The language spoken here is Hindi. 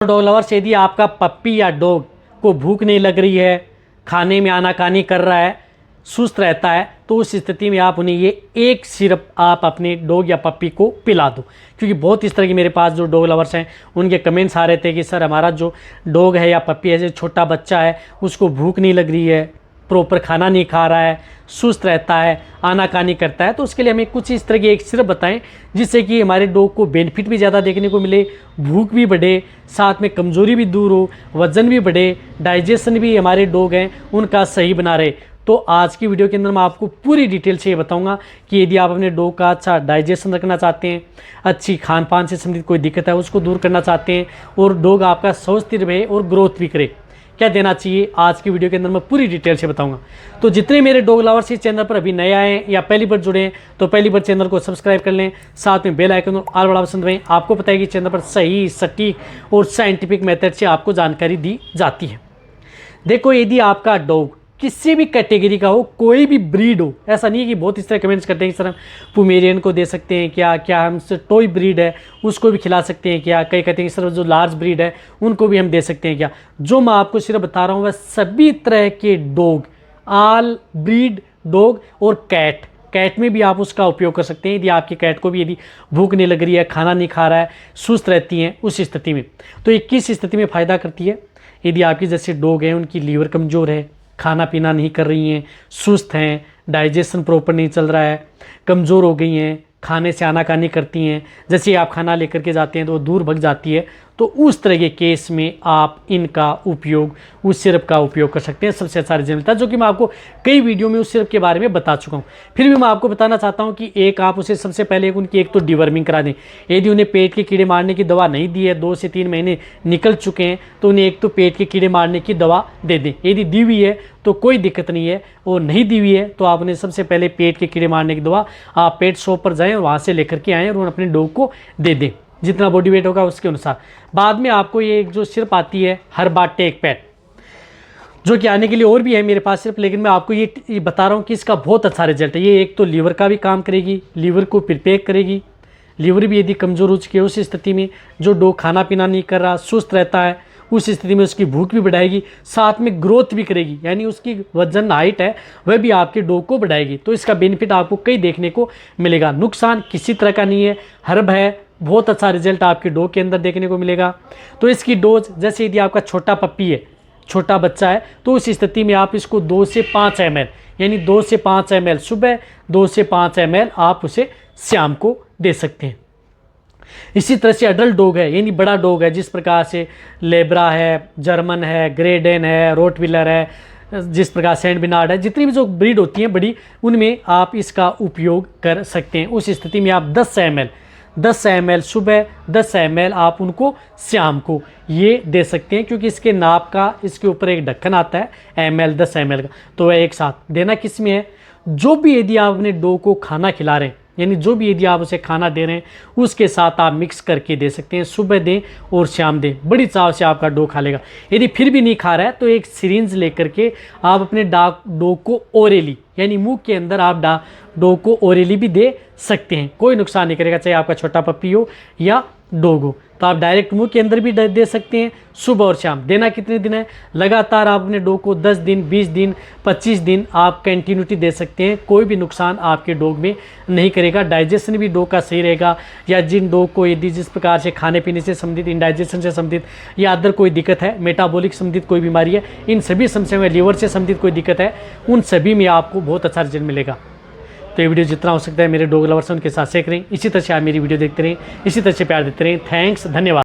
डॉग लवर्स, यदि आपका पप्पी या डॉग को भूख नहीं लग रही है, खाने में आनाकानी कर रहा है, सुस्त रहता है, तो उस स्थिति में आप उन्हें ये एक सिरप आप अपने डॉग या पप्पी को पिला दो। क्योंकि बहुत इस तरह की मेरे पास जो डॉग लवर्स हैं उनके कमेंट्स आ रहे थे कि सर हमारा जो डॉग है या पप्पी है, जो छोटा बच्चा है, उसको भूख नहीं लग रही है, प्रॉपर खाना नहीं खा रहा है, सुस्त रहता है, आनाकानी करता है, तो उसके लिए हमें कुछ इस तरह की एक सिरप बताएं जिससे कि हमारे डॉग को बेनिफिट भी ज़्यादा देखने को मिले, भूख भी बढ़े, साथ में कमज़ोरी भी दूर हो, वज़न भी बढ़े, डाइजेशन भी हमारे डॉग हैं उनका सही बना रहे। तो आज की वीडियो के अंदर मैं आपको पूरी डिटेल से ये बताऊंगा कि यदि आप अपने डॉग का अच्छा डाइजेशन रखना चाहते हैं, अच्छी खान पान से संबंधित कोई दिक्कत है उसको दूर करना चाहते हैं और डॉग आपका स्वस्थ रहे और ग्रोथ भी करे, क्या देना चाहिए, आज की वीडियो के अंदर मैं पूरी डिटेल से बताऊंगा। तो जितने मेरे डॉग लवर्स इस चैनल पर अभी नए आए हैं या पहली बार जुड़े हैं तो पहली बार चैनल को सब्सक्राइब कर लें, साथ में बेल आइकन और ऑल बड़ा पसंद रहें। आपको पता है कि चैनल पर सही, सटीक और साइंटिफिक मेथड से आपको जानकारी दी जाती है। देखो, यदि आपका डॉग किसी भी कैटेगरी का हो, कोई भी ब्रीड हो, ऐसा नहीं है कि बहुत इस तरह कमेंट्स करते हैं कि सर हम पुमेरियन को दे सकते हैं क्या हम टॉय ब्रीड है उसको भी खिला सकते हैं क्या, कई कहते हैं कि सर जो लार्ज ब्रीड है उनको भी हम दे सकते हैं क्या। जो मैं आपको सिर्फ बता रहा हूँ वह सभी तरह के डॉग, ऑल ब्रीड डॉग और कैट में भी आप उसका उपयोग कर सकते हैं। यदि आपकी कैट को भी यदि भूख नहीं लग रही है, खाना नहीं खा रहा है, सुस्त रहती हैं, उस स्थिति में तो ये किस स्थिति में फ़ायदा करती है। यदि आपकी जैसे डॉग है, उनकी लीवर कमज़ोर है, खाना पीना नहीं कर रही हैं, सुस्त हैं, डाइजेशन प्रॉपर नहीं चल रहा है, कमज़ोर हो गई हैं, खाने से आनाकानी करती हैं, जैसे आप खाना लेकर के जाते हैं तो वो दूर भग जाती है, तो उस तरह के केस में आप इनका उपयोग, उस सिरप का उपयोग कर सकते हैं। सबसे अच्छा रिजल्ट मिलता है, जो कि मैं आपको कई वीडियो में उस सिरप के बारे में बता चुका हूँ। फिर भी मैं आपको बताना चाहता हूँ कि एक आप उसे सबसे पहले उनकी एक तो डिवर्मिंग करा दें। यदि उन्हें पेट के कीड़े मारने की दवा नहीं दी है, 2 से 3 महीने निकल चुके हैं, तो उन्हें एक तो पेट के कीड़े मारने की दवा दे दें। यदि दी हुई है तो कोई दिक्कत नहीं है, और नहीं दी हुई है तो आप उन्हें सबसे पहले पेट के कीड़े मारने की दवा आप पेट शॉप पर जाएँ, वहाँ से लेकर के आएँ और अपने डॉग को दे दें, जितना बॉडी वेट होगा उसके अनुसार। बाद में आपको ये जो सिरप आती है हर बार टेक पैड, जो कि आने के लिए और भी है मेरे पास सिर्फ, लेकिन मैं आपको ये बता रहा हूँ कि इसका बहुत अच्छा रिजल्ट है। ये एक तो लीवर का भी काम करेगी, लीवर को प्रिपेयर करेगी। लीवर भी यदि कमज़ोर हो चुकी है, उस स्थिति में जो डॉग खाना पीना नहीं कर रहा, सुस्त रहता है, उस स्थिति में उसकी भूख भी बढ़ाएगी, साथ में ग्रोथ भी करेगी, यानी उसकी वजन हाइट है वह भी आपके डॉग को बढ़ाएगी। तो इसका बेनिफिट आपको कई देखने को मिलेगा, नुकसान किसी तरह का नहीं है, हर्ब है, बहुत अच्छा रिजल्ट आपके डॉग के अंदर देखने को मिलेगा। तो इसकी डोज, जैसे यदि आपका छोटा पप्पी है, छोटा बच्चा है, तो उस स्थिति में आप इसको 2 से 5 ml, यानी 2 से 5 ml सुबह, 2 से 5 ml आप उसे शाम को दे सकते हैं। इसी तरह से अडल्ट डॉग है, यानी बड़ा डॉग है, जिस प्रकार से लेब्रा है, जर्मन है, ग्रेट डेन है, रोटविलर है, जिस प्रकार सेंट बिनार्ड है, जितनी भी जो ब्रीड होती हैं बड़ी, उनमें आप इसका उपयोग कर सकते हैं। उस स्थिति में आप 10 ml सुबह, 10 ml आप उनको शाम को ये दे सकते हैं, क्योंकि इसके नाप का इसके ऊपर एक ढक्कन आता है ml 10 ml का, तो वह एक साथ देना किस में है। जो भी यदि आप अपने डॉग को खाना खिला रहे हैं, यानी जो भी यदि आप उसे खाना दे रहे हैं, उसके साथ आप मिक्स करके दे सकते हैं, सुबह दें और शाम दें, बड़ी चाव से आपका डॉग खा लेगा। यदि फिर भी नहीं खा रहा है तो एक सिरिंज लेकर के आप अपने डॉग को ओरली, यानी मुंह के अंदर आप डॉग को ओरली भी दे सकते हैं, कोई नुकसान नहीं करेगा, चाहे आपका छोटा पप्पी हो या डॉग हो। तो आप डायरेक्ट मुंह के अंदर भी दे सकते हैं, सुबह और शाम। देना कितने दिन है, लगातार आप अपने डॉग को 10 दिन, 20 दिन, 25 दिन आप कंटिन्यूटी दे सकते हैं, कोई भी नुकसान आपके डॉग में नहीं करेगा। डाइजेशन भी डॉग का सही रहेगा, या जिन डॉग को यदि जिस प्रकार से खाने पीने से संबंधित, इंडाइजेशन से संबंधित या अदर कोई दिक्कत है, मेटाबॉलिक संबंधित कोई बीमारी है, इन सभी समस्याओं में, लीवर से संबंधित कोई दिक्कत है, उन सभी में आपको बहुत अच्छा रिजल्ट मिलेगा। तो ये वीडियो जितना हो सकता है मेरे डॉग लवर्स उनके साथ शेयर करें। इसी तरह से आप मेरी वीडियो देखते रहें, इसी तरह से प्यार देते रहें। थैंक्स, धन्यवाद।